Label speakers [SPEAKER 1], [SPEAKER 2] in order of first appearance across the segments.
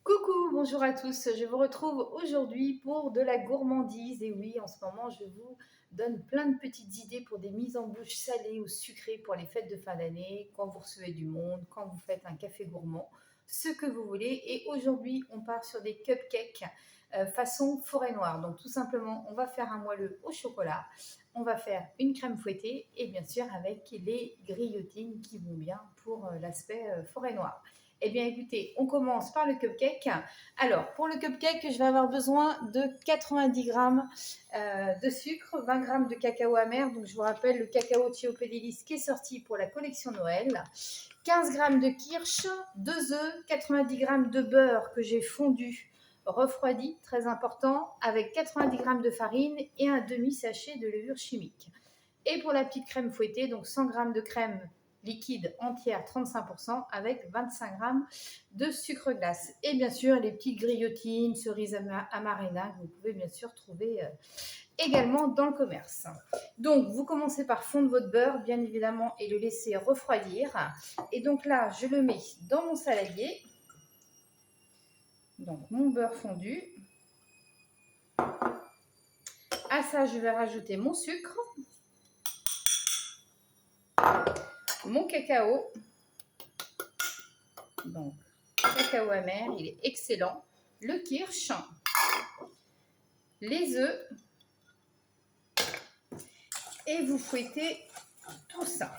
[SPEAKER 1] Coucou, bonjour à tous. Je vous retrouve aujourd'hui pour de la gourmandise. Et oui, en ce moment, je vous donne plein de petites idées pour des mises en bouche salées ou sucrées pour les fêtes de fin d'année, quand vous recevez du monde, quand vous faites un café gourmand, ce que vous voulez. Et aujourd'hui, on part sur des cupcakes façon forêt noire. Donc tout simplement, on va faire un moelleux au chocolat, on va faire une crème fouettée et bien sûr avec les grillotines qui vont bien pour l'aspect forêt noire. Eh bien, écoutez, on commence par le cupcake. Alors, pour le cupcake, je vais avoir besoin de 90 grammes de sucre, 20 grammes de cacao amer. Donc, je vous rappelle le cacao Ciopédilis qui est sorti pour la collection Noël. 15 grammes de kirsch, 2 œufs, 90 grammes de beurre que j'ai fondu, refroidi, très important, avec 90 grammes de farine et un demi-sachet de levure chimique. Et pour la petite crème fouettée, donc 100 grammes de crème liquide entière 35% avec 25 grammes de sucre glace. Et bien sûr, les petites grillotines, cerises amarena que vous pouvez bien sûr trouver également dans le commerce. Donc, vous commencez par fondre votre beurre, bien évidemment, et le laisser refroidir. Et donc là, je le mets dans mon saladier. Donc, mon beurre fondu. À ça, je vais rajouter mon sucre, mon cacao. Donc, cacao amer, il est excellent. Le kirsch, les œufs. Et vous fouettez tout ça.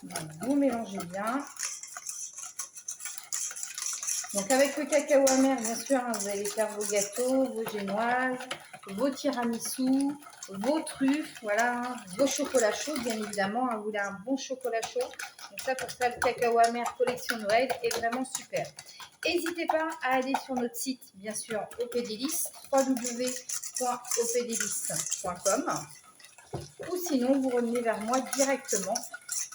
[SPEAKER 1] Donc, vous mélangez bien. Donc avec le cacao amer, bien sûr, hein, vous allez faire vos gâteaux, vos génoises, vos tiramisu, vos truffes, voilà, hein, vos chocolats chauds, bien évidemment. Hein, vous voulez un bon chocolat chaud. Donc ça, pour ça, le cacao amer collection Noël est vraiment super. N'hésitez pas à aller sur notre site, bien sûr, Opédélice, www.opédélice.com. Ou sinon, vous revenez vers moi directement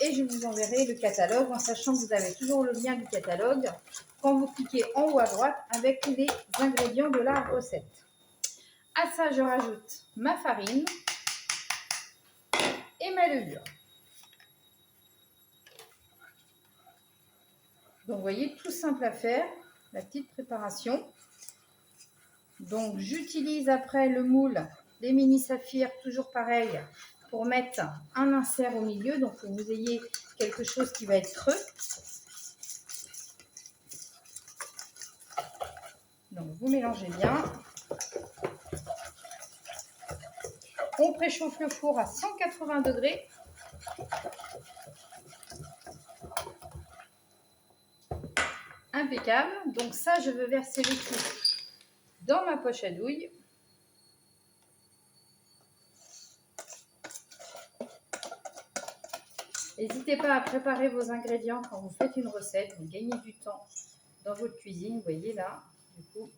[SPEAKER 1] et je vous enverrai le catalogue en sachant que vous avez toujours le lien du catalogue quand vous cliquez en haut à droite avec les ingrédients de la recette. À ça, je rajoute ma farine et ma levure. Donc, vous voyez, tout simple à faire, la petite préparation. Donc, j'utilise après le moule, les mini saphirs, toujours pareil, pour mettre un insert au milieu. Donc, il faut que vous ayez quelque chose qui va être creux. Donc, vous mélangez bien. On préchauffe le four à 180 degrés. Impeccable. Donc ça, je veux verser le tout dans ma poche à douille. N'hésitez pas à préparer vos ingrédients quand vous faites une recette. Vous gagnez du temps dans votre cuisine. Vous voyez là, du coup,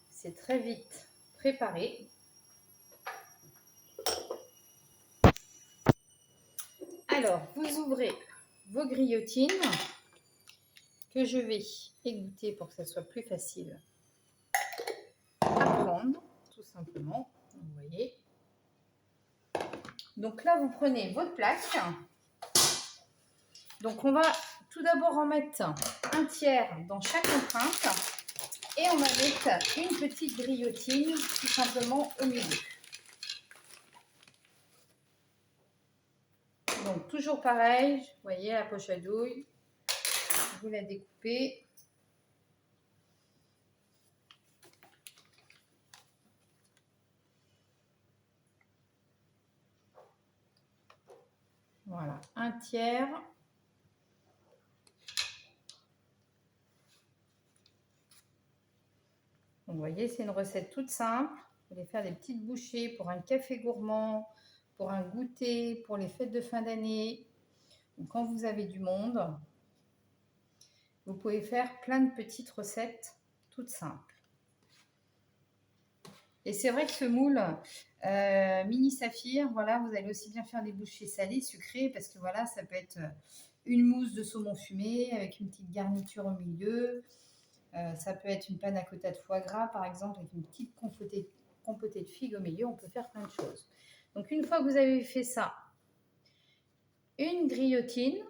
[SPEAKER 1] c'est très vite préparé. Alors, vous ouvrez vos grillotines que je vais égoutter pour que ça soit plus facile à prendre, tout simplement. Vous voyez. Donc là, vous prenez votre plaque. Donc, on va tout d'abord en mettre un tiers dans chaque empreinte et on va mettre une petite grillotine tout simplement au milieu. Donc, toujours pareil, vous voyez la poche à douille, vous la découpez. Voilà, un tiers. Donc, vous voyez, c'est une recette toute simple. Vous allez faire des petites bouchées pour un café gourmand, pour un goûter, pour les fêtes de fin d'année. Quand vous avez du monde, vous pouvez faire plein de petites recettes toutes simples. Et c'est vrai que ce moule mini saphir, voilà, vous allez aussi bien faire des bouchées salées, sucrées, parce que voilà, ça peut être une mousse de saumon fumé avec une petite garniture au milieu. Ça peut être une panna cotta de foie gras, par exemple, avec une petite compotée de figues au milieu. On peut faire plein de choses. Donc, une fois que vous avez fait ça, une grillotine.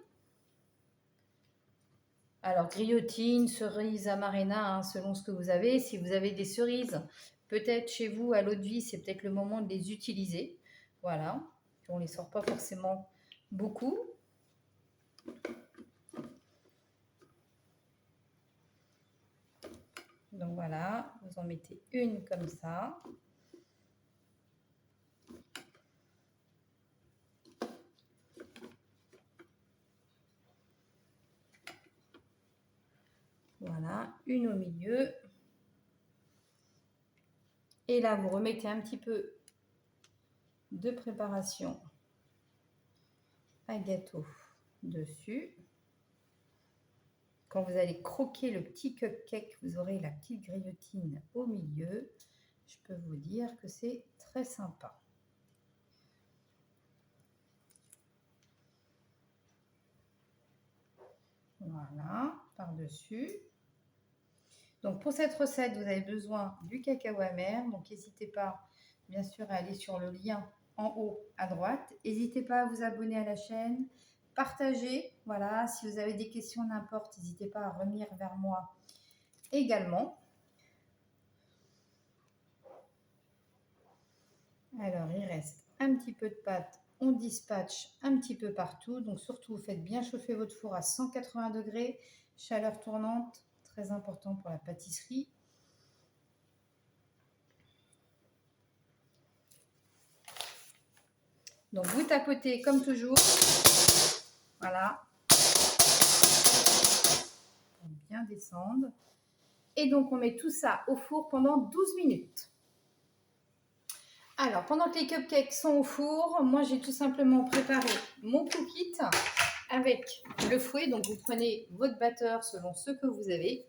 [SPEAKER 1] Alors, griotine, cerise amarena, hein, selon ce que vous avez. Si vous avez des cerises, peut-être chez vous à l'eau de vie, c'est peut-être le moment de les utiliser. Voilà. On ne les sort pas forcément beaucoup. Donc voilà, vous en mettez une comme ça. Voilà, une au milieu. Et là, vous remettez un petit peu de préparation à gâteau dessus. Quand vous allez croquer le petit cupcake, vous aurez la petite griotine au milieu. Je peux vous dire que c'est très sympa. Voilà, par-dessus. Donc pour cette recette, vous avez besoin du cacao amer. Donc n'hésitez pas, bien sûr, à aller sur le lien en haut à droite. N'hésitez pas à vous abonner à la chaîne, partager. Voilà, si vous avez des questions, n'importe, n'hésitez pas à revenir vers moi également. Alors, il reste un petit peu de pâte. On dispatche un petit peu partout. Donc surtout, vous faites bien chauffer votre four à 180 degrés, chaleur tournante, très important pour la pâtisserie. Donc vous tapotez comme toujours, voilà, pour bien descendre. Et donc on met tout ça au four pendant 12 minutes. Alors pendant que les cupcakes sont au four, moi j'ai tout simplement préparé mon cookie avec le fouet. Donc vous prenez votre batteur selon ce que vous avez.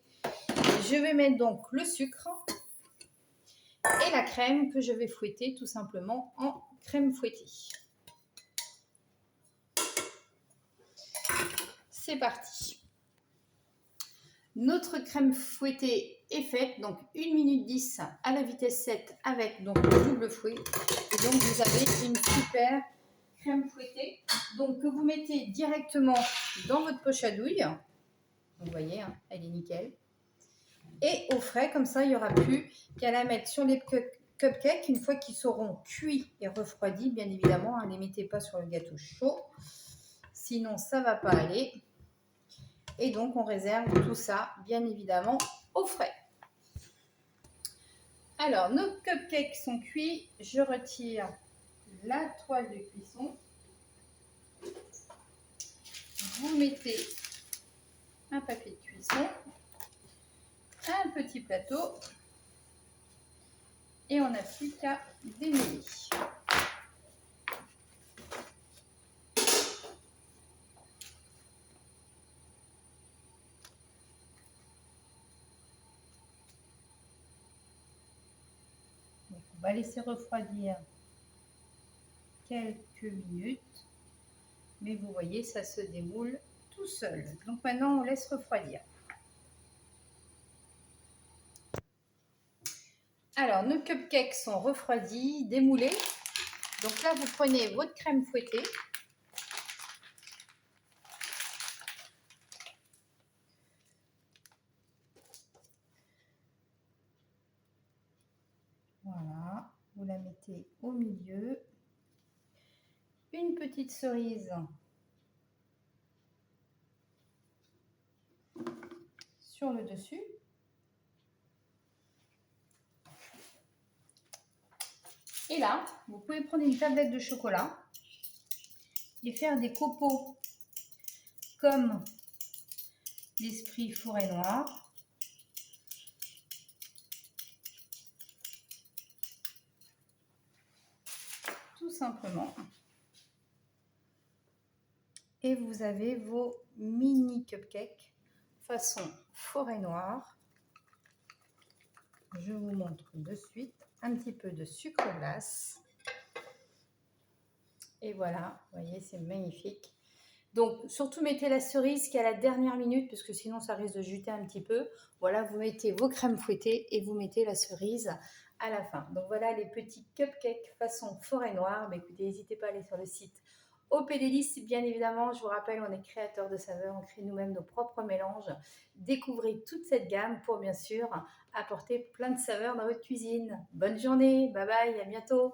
[SPEAKER 1] Je vais mettre donc le sucre et la crème que je vais fouetter tout simplement en crème fouettée. C'est parti. Notre crème fouettée est faite, donc 1 minute 10 à la vitesse 7 avec donc le double fouet. Et donc vous avez une super crème fouettée, donc que vous mettez directement dans votre poche à douille. Vous voyez, hein, elle est nickel. Et au frais, comme ça, il n'y aura plus qu'à la mettre sur les cupcakes une fois qu'ils seront cuits et refroidis. Bien évidemment, hein, ne les mettez pas sur le gâteau chaud, sinon ça ne va pas aller. Et donc, on réserve tout ça, bien évidemment, au frais. Alors, nos cupcakes sont cuits. Je retire la toile de cuisson. Vous mettez un papier de cuisson, un petit plateau et on n'a plus qu'à démêler. Donc, on va laisser refroidir quelques minutes, mais vous voyez, ça se démoule tout seul. Donc maintenant, on laisse refroidir. Alors, nos cupcakes sont refroidis, démoulés. Donc là, vous prenez votre crème fouettée. Voilà, vous la mettez au milieu. Une petite cerise sur le dessus. Et là, vous pouvez prendre une tablette de chocolat et faire des copeaux comme l'esprit forêt noire. Tout simplement. Et vous avez vos mini cupcakes façon forêt noire. Je vous montre de suite. Un petit peu de sucre glace. Et voilà, vous voyez, c'est magnifique. Donc, surtout mettez la cerise qui est à la dernière minute, parce que sinon, ça risque de juter un petit peu. Voilà, vous mettez vos crèmes fouettées et vous mettez la cerise à la fin. Donc, voilà les petits cupcakes façon forêt noire. Bah, écoutez, n'hésitez pas à aller sur le site Opélélis, bien évidemment, je vous rappelle, on est créateur de saveurs, on crée nous-mêmes nos propres mélanges. Découvrez toute cette gamme pour bien sûr apporter plein de saveurs dans votre cuisine. Bonne journée, bye bye, à bientôt.